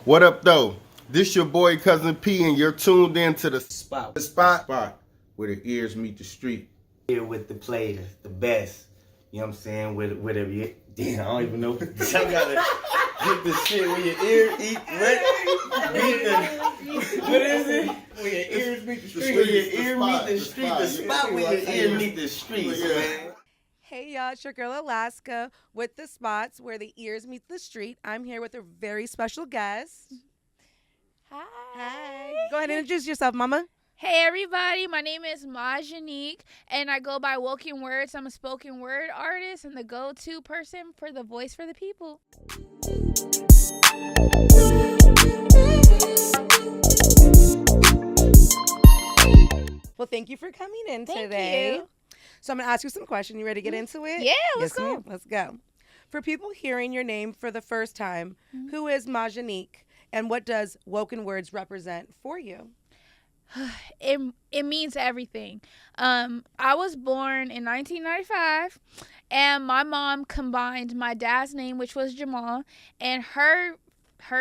What up, though? This your boy Cuzin P, and you're tuned in to the Spot. spot where the ears meet the street. Here with the players, the best. You know what I'm saying? Whatever you. Damn, I don't even know. I gotta get the shit where your ear eat. What is it? Where your ears meet the street. Where your ear meet the street. The spot where your ear meet the streets, man. Hey y'all, it's your girl Alaska with the spots where the ears meet the street. I'm here with a very special guest. Hi. Go ahead and introduce yourself, mama. Hey everybody, my name is Majanique and I go by Woken Words. I'm a spoken word artist and the go-to person for the voice for the people. Well, thank you for coming in Thank today. you. So I'm going to ask you some questions. You ready to get into it? Yeah, let's Yes, go. ma'am. Let's go. For people hearing your name for the first time, who is Majanique and what does Woken Words represent for you? It means everything. I was born in 1995 and my mom combined my dad's name, which was Jamal, and her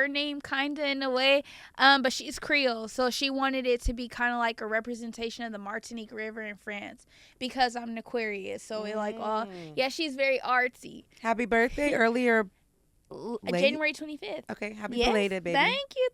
name kind of in a way, but she's Creole, so she wanted it to be kind of like a representation of the Martinique River in France because I'm an Aquarius, so it like she's very artsy. Happy birthday, earlier. Late? January 25th. Okay, happy Yes, belated, baby.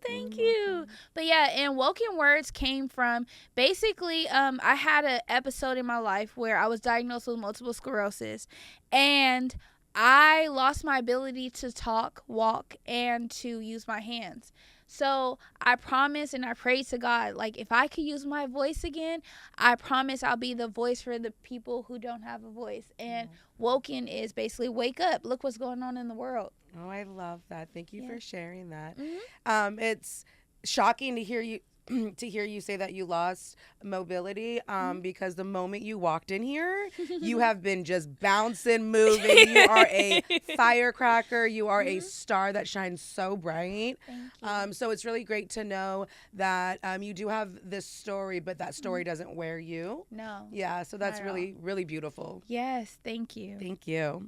Thank you. But yeah, and Woken Words came from basically, I had an episode in my life where I was diagnosed with multiple sclerosis, and I lost my ability to talk, walk, and to use my hands. So I promise and I pray to God, like if I could use my voice again, I promise I'll be the voice for the people who don't have a voice. And Woken is basically wake up, look what's going on in the world. Oh, I love that. Thank you for sharing that. Mm-hmm. It's shocking to hear you say that you lost mobility because the moment you walked in here, you have been just bouncing, moving. You are a firecracker. You are a star that shines so bright. Thank you. So it's really great to know that you do have this story, but that story doesn't wear you. No. Yeah, so that's Not at all. really, really beautiful. Yes, thank you. Thank you.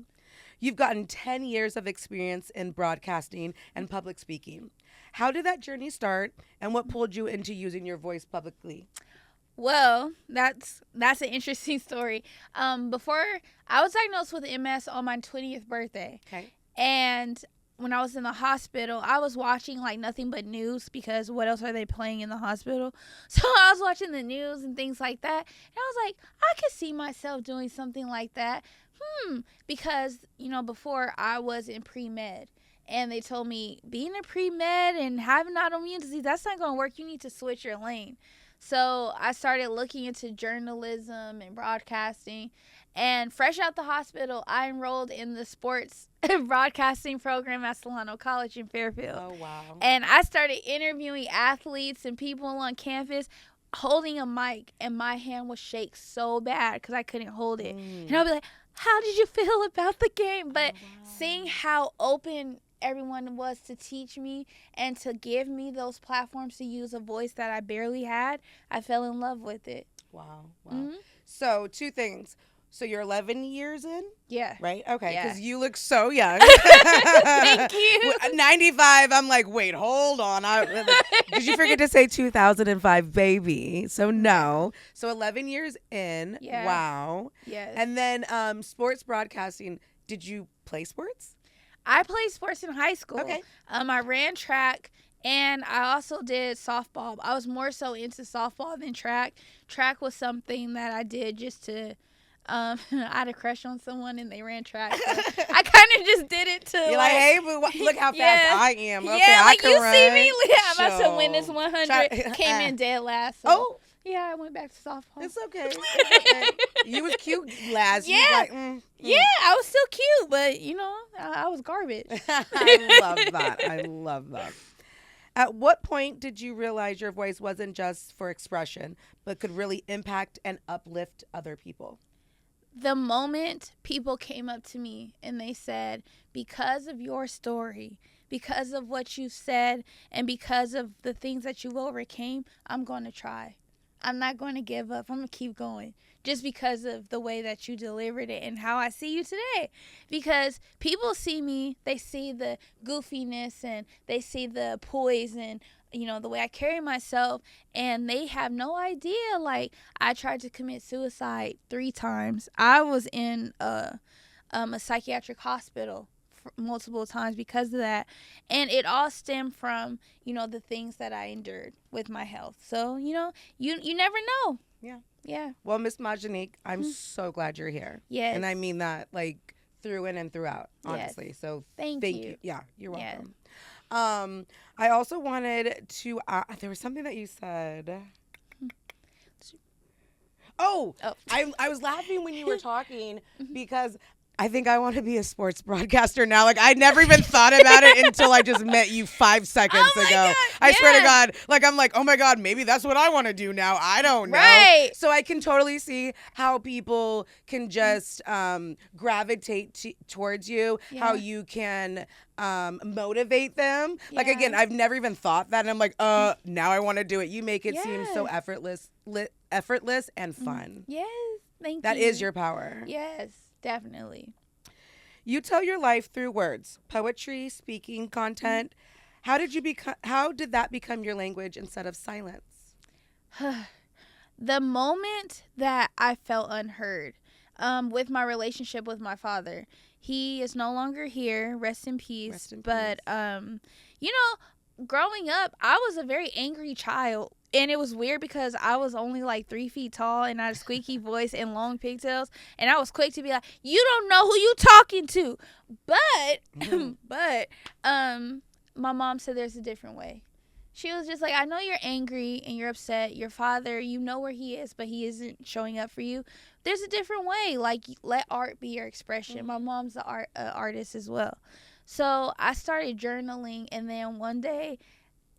You've gotten 10 years of experience in broadcasting and public speaking. How did that journey start, and what pulled you into using your voice publicly? Well, that's an interesting story. Before I was diagnosed with MS on my 20th birthday. Okay. And when I was in the hospital, I was watching like nothing but news because what else are they playing in the hospital? So I was watching the news and things like that. And I was like, I could see myself doing something like that. Because, before I was in pre-med. And they told me, being a pre-med and having autoimmune disease, that's not going to work. You need to switch your lane. So I started looking into journalism and broadcasting. And fresh out the hospital, I enrolled in the sports broadcasting program at Solano College in Fairfield. Oh, wow. And I started interviewing athletes and people on campus, holding a mic. And my hand would shake so bad because I couldn't hold it. And I'll be like, how did you feel about the game? But seeing how open everyone was to teach me and to give me those platforms to use a voice that I barely had, I fell in love with it. Wow. Mm-hmm. So 2 things. So you're 11 years in, Yeah. right? Okay, Yeah. because you look so young. Thank you. 95, I'm like, wait, hold on. Did you forget to say 2005 baby? So no. So 11 years in. Yeah. Wow. Yes. And then sports broadcasting. Did you play sports? I played sports in high school. Okay. I ran track and I also did softball. I was more so into softball than track. Track was something that I did just to I had a crush on someone and they ran track. So I kind of just did it to You're like, hey, but look how fast Yeah. I am. Okay, yeah, I like can you run. see me. Yeah, I'm about to Sure. win this 100. Came in dead last. So. Oh, Yeah, I went back to softball. it's okay. It's okay. You was cute last. You was Yeah. like, Yeah, I was still cute, but I was garbage. I love that. I love that. At what point did you realize your voice wasn't just for expression, but could really impact and uplift other people? The moment people came up to me and they said, because of your story, because of what you said, and because of the things that you overcame, I'm going to try. I'm not going to give up. I'm going to keep going just because of the way that you delivered it and how I see you today. Because people see me, they see the goofiness and they see the poise and, you know, the way I carry myself, and they have no idea. Like, I tried to commit suicide 3 times. I was in a psychiatric hospital multiple times because of that, and it all stemmed from, you know, the things that I endured with my health. So, you know, you never know. Yeah. Well, Miss Majanique, I'm so glad you're here. Yes. And I mean that like through and throughout, honestly. Yes. So Thank you. Yeah, you're Yes. welcome. I also wanted to there was something that you said. Oh. I was laughing when you were talking because I think I want to be a sports broadcaster now. Like, I never even thought about it until I just met you 5 seconds ago. God, I swear to yes. God. Like, I'm like, oh my God, maybe that's what I want to do now. I don't know. Right. So I can totally see how people can just gravitate towards you, how you can motivate them. Like, Yeah. again, I've never even thought that. And I'm like, now I want to do it. You make it seem so Yes. effortless and fun. Yes. Thank you. That is your power. Yes, definitely. You tell your life through words, poetry, speaking, content. How did that become your language instead of silence? The moment that I felt unheard, with my relationship with my father, he is no longer here. Rest in peace. Rest in but you know, growing up, I was a very angry child. And it was weird because I was only like 3 feet tall and I had a squeaky voice and long pigtails. And I was quick to be like, you don't know who you talking to. But my mom said there's a different way. She was just like, I know you're angry and you're upset. Your father, you know where he is, but he isn't showing up for you. There's a different way. Like, let art be your expression. My mom's an artist as well. So I started journaling, and then one day,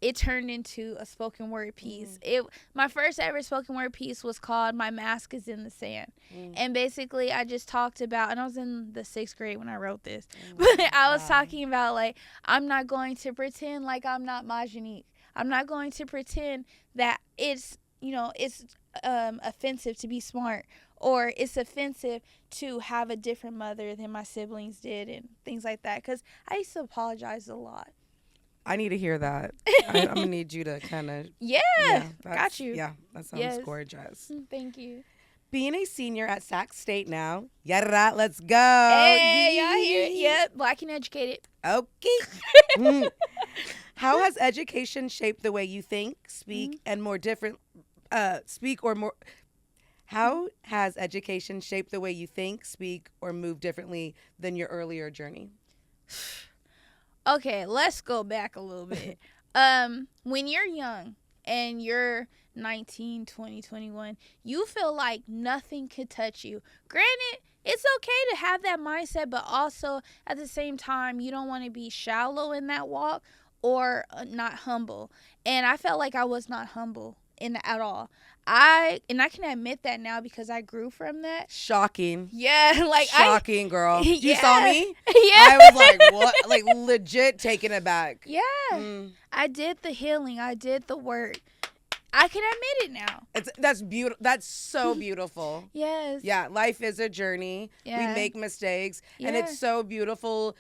it turned into a spoken word piece. My first ever spoken word piece was called My Mask is in the Sand. And basically I just talked about, and I was in the 6th grade when I wrote this, but I was talking about, like, I'm not going to pretend like I'm not Majanique. I'm not going to pretend that it's, you know, it's offensive to be smart, or it's offensive to have a different mother than my siblings did, and things like that. Because I used to apologize a lot. I need to hear that. I'm going to need you to kind of... Got you. Yeah, that sounds gorgeous. Thank you. Being a senior at Sac State now, yada, let's go. Hey, y'all hear it? Yep, Black and educated. Okay. How has education shaped the way you think, speak, and more different... How has education shaped the way you think, speak, or move differently than your earlier journey? Okay, let's go back a little bit. When you're young and you're 19, 20, 21, you feel like nothing could touch you. Granted, it's okay to have that mindset, but also at the same time, you don't want to be shallow in that walk or not humble. And I felt like I was not humble at all. I can admit that now because I grew from that. Shocking. Yeah, like shocking, girl. Yeah. You saw me? Yeah. I was like, what? Like, legit taken aback. Yeah. I did the healing. I did the work. I can admit it now. That's beautiful. That's so beautiful. Yes. Yeah, life is a journey. Yeah. We make mistakes, and it's so beautiful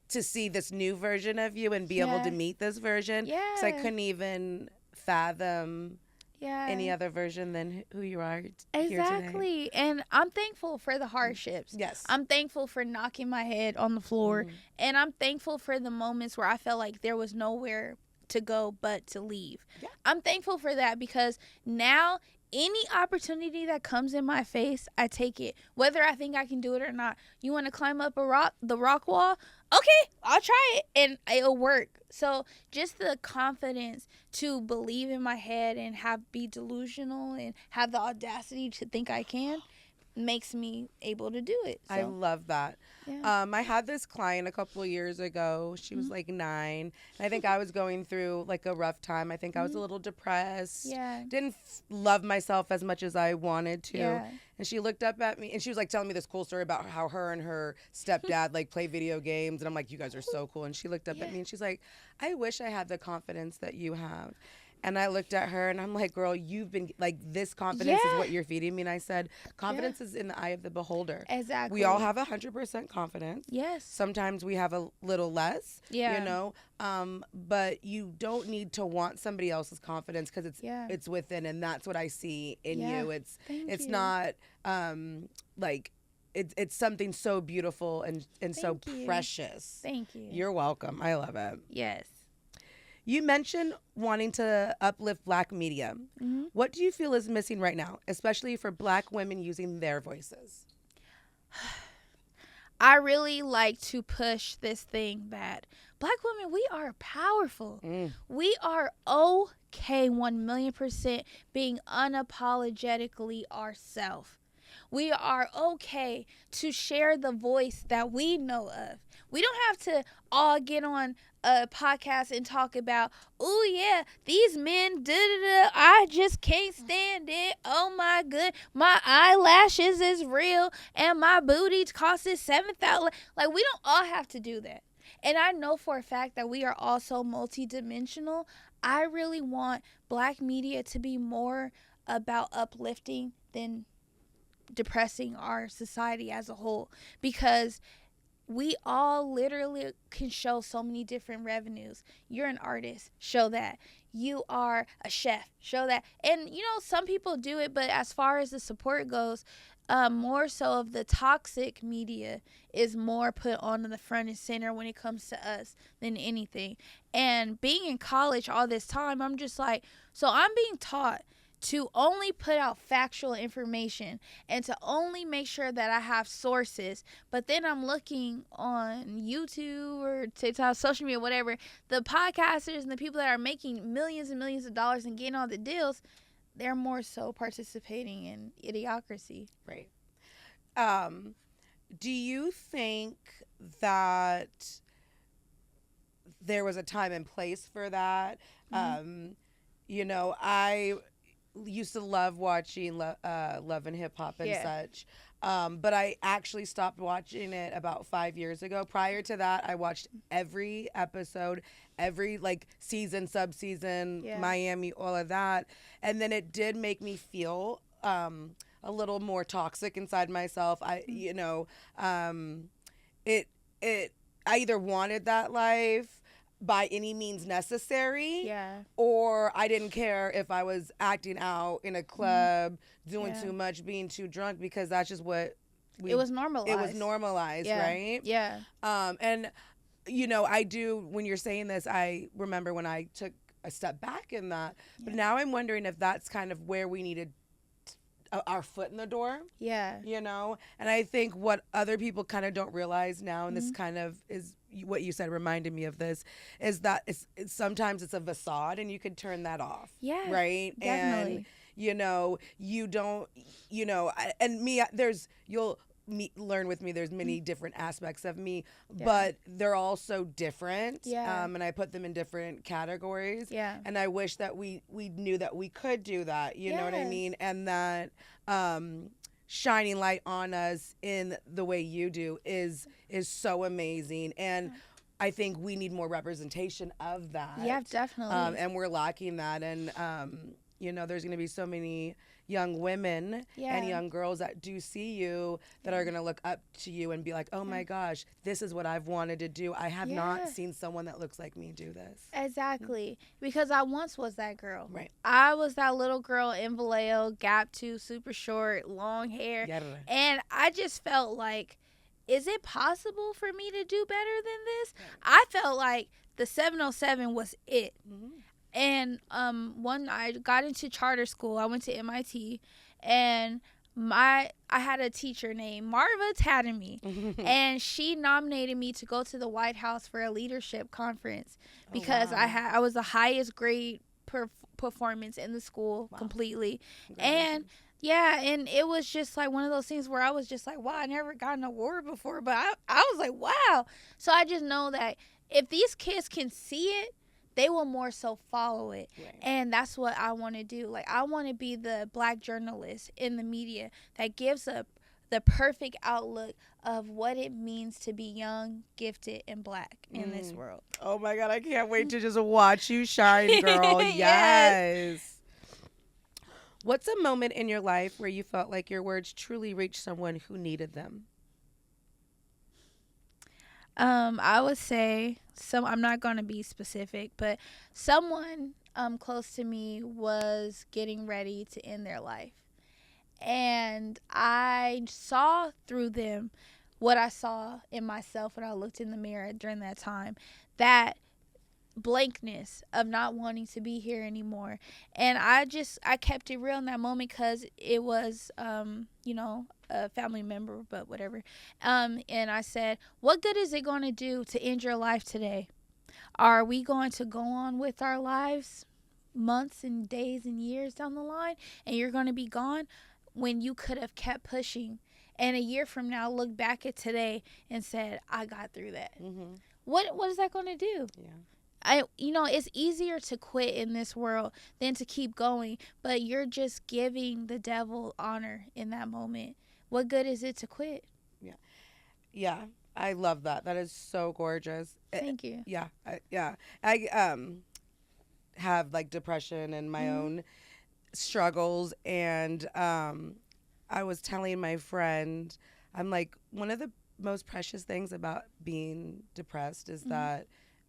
to see this new version of you and be able to meet this version. Yeah. Because I couldn't even fathom any other version than who you are here today. Exactly. And I'm thankful for the hardships. Yes. I'm thankful for knocking my head on the floor. And I'm thankful for the moments where I felt like there was nowhere to go but to leave. Yeah. I'm thankful for that because now any opportunity that comes in my face, I take it, whether I think I can do it or not. You want to climb up the rock wall? Okay, I'll try it and it'll work. So just the confidence to believe in my head and be delusional and have the audacity to think I can makes me able to do it. So. I love that. Yeah. I had this client a couple of years ago. She was like 9. And I think I was going through like a rough time. I think I was a little depressed. Yeah. Didn't love myself as much as I wanted to. Yeah. And she looked up at me and she was like telling me this cool story about how her and her stepdad like play video games. And I'm like, you guys are so cool. And she looked up at me and she's like, I wish I had the confidence that you have. And I looked at her and I'm like, girl, you've been like, this confidence is what you're feeding me. And I said, confidence is in the eye of the beholder. Exactly. We all have 100% confidence. Yes. Sometimes we have a little less, Yeah. you know, but you don't need to want somebody else's confidence because it's within. And that's what I see in you. It's you. not like, it's something so beautiful and so precious. Thank you. You're welcome. I love it. Yes. You mentioned wanting to uplift Black media. Mm-hmm. What do you feel is missing right now, especially for Black women using their voices? I really like to push this thing that Black women, we are powerful. We are okay 1,000,000% being unapologetically ourselves. We are okay to share the voice that we know of. We don't have to all get on a podcast and talk about, oh yeah, these men, I just can't stand it. Oh my good, my eyelashes is real and my booty costs $7,000. Like, we don't all have to do that. And I know for a fact that we are also multidimensional. I really want Black media to be more about uplifting than depressing our society as a whole, because we all literally can show so many different revenues. You're an artist, show that. You are a chef, show that. And you know, some people do it, but as far as the support goes, more so of the toxic media is more put on the front and center when it comes to us than anything. And being in college all this time, I'm just like, so I'm being taught to only put out factual information and to only make sure that I have sources. But then I'm looking on YouTube or TikTok, social media, whatever, the podcasters and the people that are making millions and millions of dollars and getting all the deals, they're more so participating in idiocracy. Right. Do you think that there was a time and place for that? You know, I used to love watching Love and Hip Hop and such. But I actually stopped watching it about 5 years ago. Prior to that, I watched every episode, every like season, sub-season, Miami, all of that. And then it did make me feel a little more toxic inside myself. I either wanted that life by any means necessary, or I didn't care if I was acting out in a club, doing too much, being too drunk, because that's just what it was normalized. It was normalized, right? Yeah. And you know, I do, when you're saying this, I remember when I took a step back in that, but now I'm wondering if that's kind of where we needed our foot in the door. Yeah. You know, and I think what other people kind of don't realize now, and this kind of is what you said reminded me of this, is that it's sometimes it's a facade and you could turn that off. Yeah. Right? Definitely. And you know, you don't, you know, and me, you'll learn with me, there's many different aspects of me, but they're all so different. And I put them in different categories. And I wish that we knew that we could do that, you know what I mean? And that shining light on us in the way you do is so amazing. And I think we need more representation of that. Yeah, definitely. And we're lacking that. And you know, there's going to be so many young women and young girls that do see you that are going to look up to you and be like, oh my gosh, this is what I've wanted to do. I have not seen someone that looks like me do this. Exactly. Because I once was that girl. Right. I was that little girl in Vallejo, gap tooth, super short, long hair. And I just felt like, is it possible for me to do better than this? I felt like the 707 was it. And when I got into charter school, I went to MIT, and I had a teacher named Marva Tatamy, and she nominated me to go to the White House for a leadership conference because I was the highest grade performance in the school completely. And and it was just like one of those things where I was just like, wow, I never got an award before, but I was like, wow. So I just know that if these kids can see it, they will more so follow it. And that's what I want to do. Like, I want to be the Black journalist in the media that gives the perfect outlook of what it means to be young, gifted, and black in this world. Oh my God, I can't wait to just watch you shine, girl. Yes. Yes. What's a moment in your life where you felt like your words truly reached someone who needed them? I would say I'm not going to be specific, but someone close to me was getting ready to end their life. And I saw through them what I saw in myself when I looked in the mirror during that time. That blankness of not wanting to be here anymore. And I kept it real in that moment because it was, a family member, but whatever. And I said, what good is it going to do to end your life today? Are we going to go on with our lives months and days and years down the line, and you're going to be gone when you could have kept pushing? And a year from now, look back at today and said, I got through that. Mm-hmm. What is that going to do? Yeah. It's easier to quit in this world than to keep going, but you're just giving the devil honor in that moment. What good is it to quit? Yeah. I love that. That is so gorgeous. Thank you. Yeah. I have like depression and my own struggles, and I was telling my friend, I'm like, one of the most precious things about being depressed is that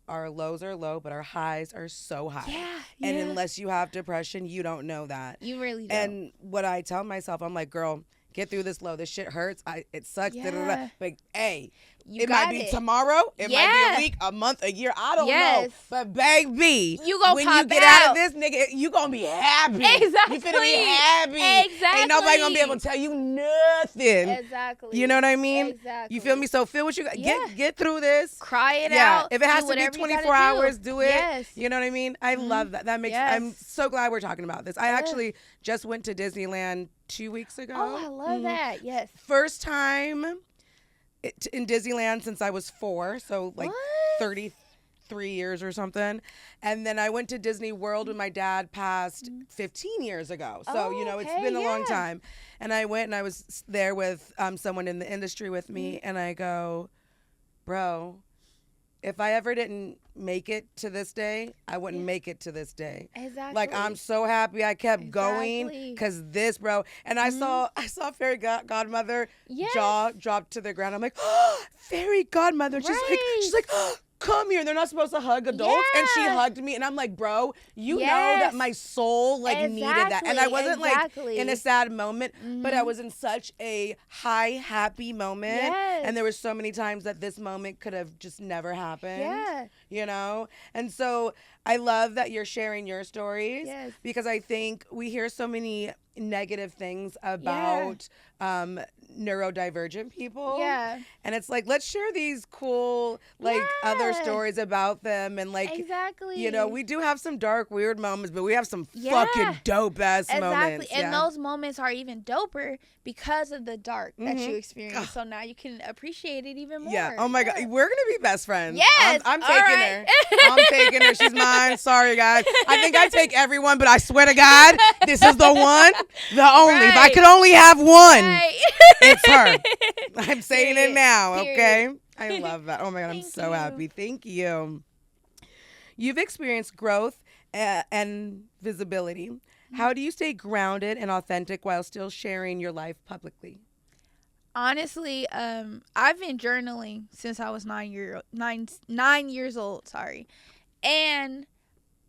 our lows are low, but our highs are so high. Yeah. And unless you have depression, you don't know that. You really don't. And what I tell myself, I'm like, girl, get through this low. This shit hurts. It sucks. Yeah. But hey, You it got might be it. tomorrow. It might be a week, a month, a year. I don't know. Yes. But baby, You gonna when pop you get out out. of this, nigga, you gonna be happy. Exactly. You finna be happy. Exactly. Ain't nobody gonna be able to tell you nothing. Exactly. You know what I mean? Exactly. You feel me? So feel what you got. Yeah. Get through this. Cry it Yeah. out. If it has Do to be whatever you 24 gotta hours, do it. Yes. You know what I mean? I love that. That makes. Yes. I'm so glad we're talking about this. I actually just went to Disneyland 2 weeks ago. Oh, I love that. Yes. First time in Disneyland since I was 4, so like What? 33 years or something. And then I went to Disney World when my dad passed 15 years ago. So, Oh, it's okay, been a long yeah. time. And I went and I was there with someone in the industry with me. And I go, bro, if I ever didn't make it to this day, I wouldn't make it to this day. Exactly. Like, I'm so happy I kept going Exactly. because this, bro. And I saw Fairy Godmother Yes. jaw dropped to the ground. I'm like, oh, Fairy Godmother. And she's like, oh, come here. And they're not supposed to hug adults. And she Yeah. hugged me. And I'm like, bro, you know Yes. that my soul needed that. And I wasn't Exactly. like in a sad moment, but I was in such a high, happy moment. Yes. And there were so many times that this moment could have just never happened. Yeah. You know? And so I love that you're sharing your stories Yes. because I think we hear so many negative things about neurodivergent people. Yeah. And it's like, let's share these cool, other Yeah. stories about them. And Exactly. we do have some dark, weird moments, but we have some Yeah. fucking dope ass moments. Exactly. And those moments are even doper because of the dark that you Mhm. experience. So now you can appreciate it even more. Yeah. Oh my God. We're going to be best friends. Yes. I'm All taking right. her. I'm taking her. She's mine. Sorry, guys. I think I take everyone, but I swear to God, this is the one, the only. If I Right. could only have one, Right. it's her. I'm saying it Period. now. Okay. Period. I love that. Oh my God. I'm Thank so you. happy. Thank you. You've experienced growth and visibility. How do you stay grounded and authentic while still sharing your life publicly? Honestly, I've been journaling since I was 9 years old. Sorry, and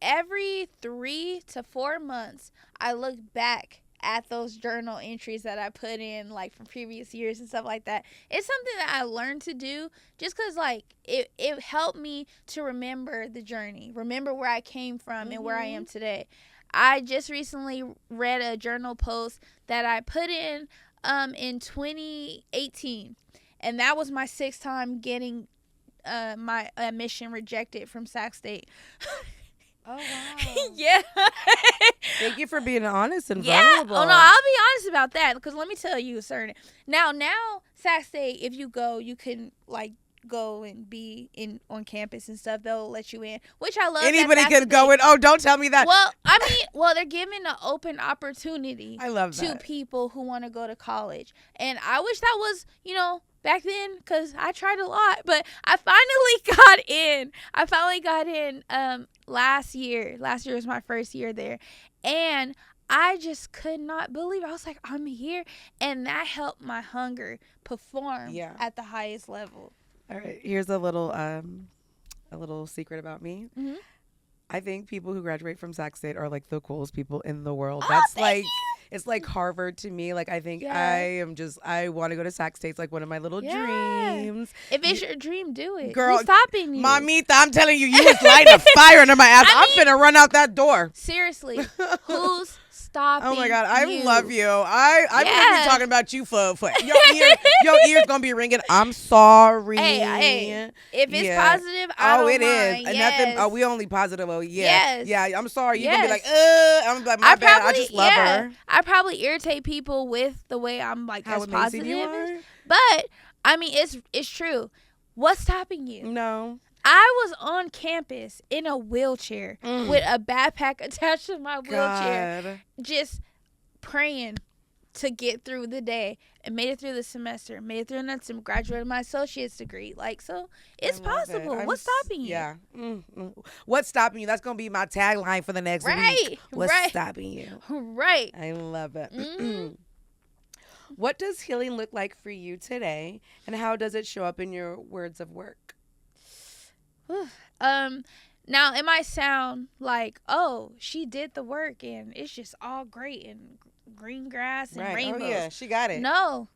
every 3 to 4 months, I look back at those journal entries that I put in, like from previous years and stuff like that. It's something that I learned to do just because, it helped me to remember the journey, remember where I came from and where I am today. I just recently read a journal post that I put in 2018, and that was my 6th time getting my admission rejected from Sac State. Oh, wow. Yeah. Thank you for being honest and Yeah. vulnerable. Oh no, I'll be honest about that because let me tell you, now Sac State, if you go, you can go and be in on campus and stuff, they'll let you in, which I love. Anybody that's can the go thing. in. Oh, don't tell me that. Well, I mean, they're giving an open opportunity I love to that. people who want to go to college. And I wish that was, back then, because I tried a lot, but I finally got in last year. Last year was my first year there. And I just could not believe it. I was like, I'm here. And that helped my hunger perform at the highest level. All right, here's a little secret about me. Mm-hmm. I think people who graduate from Sac State are like the coolest people in the world. Oh, That's thank like you. it's like Harvard to me. Like I think I want to go to Sac State. It's like one of my little dreams. If it's your dream, do it. Girl, who's stopping you? Mamita, I'm telling you, you was lighting a fire under my ass. I'm finna run out that door. Seriously, who's stopping? Oh my God, I you? love you. I'm gonna be talking about you for your ears gonna be ringing. I'm sorry. Hey, if it's positive, I don't it mind. is. Yes. Nothing. Oh, we only positive. Oh yeah. Yes. Yeah. I'm sorry. You're Yes. gonna be like, I'm like, my bad. I just love her. I probably irritate people with the way I'm like How as amazing positive. you are. But I mean, it's true. What's stopping you? No. I was on campus in a wheelchair with a backpack attached to my wheelchair, God. just praying to get through the day, and made it through the semester, made it through another semester, graduated my associate's degree. Like, so it's possible. What's stopping you? Yeah. What's stopping you? That's gonna be my tagline for the next week. What's stopping you? Right. I love it. Mm-hmm. What does healing look like for you today, and how does it show up in your words of work? Now it might sound like, oh, she did the work and it's just all great and green grass and rainbows. Oh yeah, she got it. No,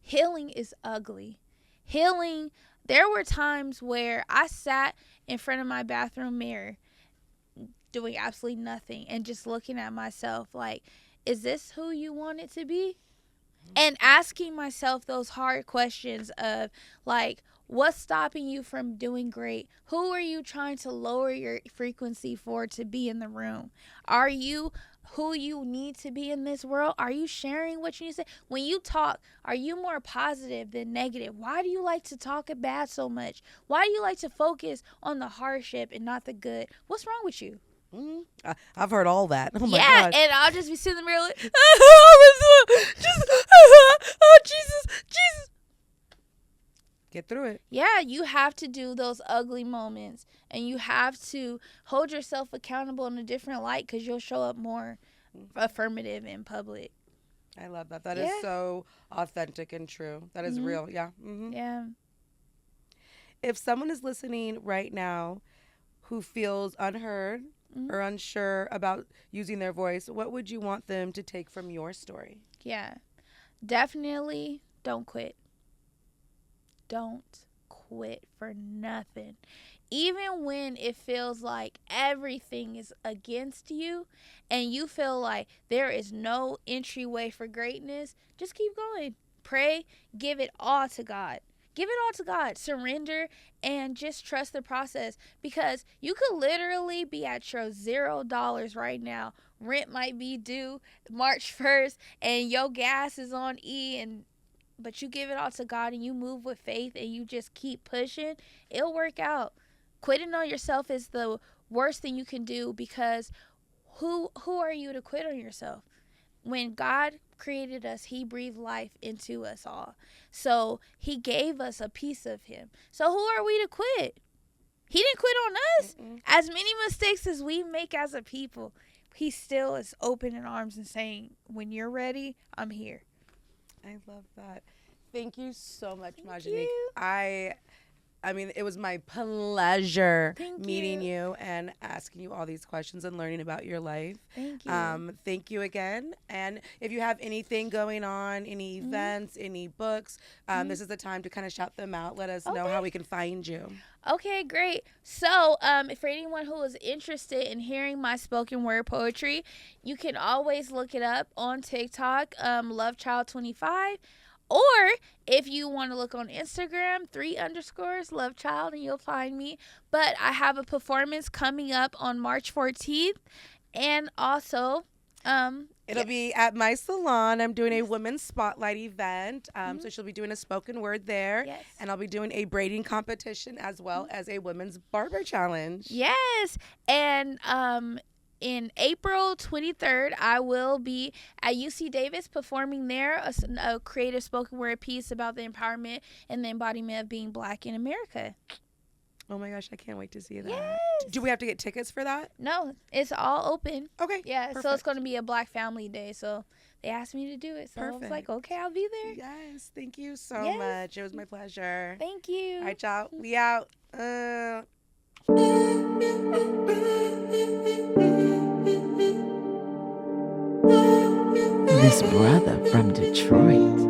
healing is ugly. Healing, there were times where I sat in front of my bathroom mirror doing absolutely nothing and just looking at myself like, is this who you want it to be? And asking myself those hard questions of like, what's stopping you from doing great? Who are you trying to lower your frequency for to be in the room? Are you who you need to be in this world? Are you sharing what you need to say? When you talk, are you more positive than negative? Why do you like to talk bad so much? Why do you like to focus on the hardship and not the good? What's wrong with you? I've heard all that. Oh my God. And I'll just be sitting in the mirror like, Jesus. Get through it. Yeah, you have to do those ugly moments, and you have to hold yourself accountable in a different light because you'll show up more affirmative in public. I love that. That is so authentic and true. That is real. Yeah. Mm-hmm. Yeah. If someone is listening right now who feels unheard or unsure about using their voice, what would you want them to take from your story? Yeah. Definitely don't quit. Don't quit for nothing. Even when it feels like everything is against you and you feel like there is no entryway for greatness, just keep going. Pray, give it all to God. Give it all to God. Surrender and just trust the process, because you could literally be at your $0 right now. Rent might be due March 1st and your gas is on E, but you give it all to God and you move with faith and you just keep pushing, it'll work out. Quitting on yourself is the worst thing you can do, because who are you to quit on yourself? When God created us, he breathed life into us all. So he gave us a piece of him. So who are we to quit? He didn't quit on us. As many mistakes as we make as a people, he still is open in arms and saying, when you're ready, I'm here. I love that. Thank you so much, Majanique. you. I mean, it was my pleasure Thank meeting you and asking you all these questions and learning about your life. Thank you. Thank you again. And if you have anything going on, any events, any books, this is the time to kind of shout them out. Let us know how we can find you. Okay, great. So, for anyone who is interested in hearing my spoken word poetry, you can always look it up on TikTok, LoveChild25. Or if you want to look on Instagram, 3_LoveChild, and you'll find me. But I have a performance coming up on March 14th. And also, It'll be at my salon. I'm doing a women's spotlight event. So she'll be doing a spoken word there. Yes. And I'll be doing a braiding competition as well as a women's barber challenge. Yes. And in April 23rd, I will be at UC Davis performing there a creative spoken word piece about the empowerment and the embodiment of being Black in America. Oh my gosh, I can't wait to see that. Yes. Do we have to get tickets for that? No, it's all open. Okay. Yeah, so it's perfect. going to be a Black Family Day. So they asked me to do it. So I was like, Perfect. okay, I'll be there. Yes, thank you so Yes. much. It was my pleasure. Thank you. All right, y'all. We out. This brother from Detroit.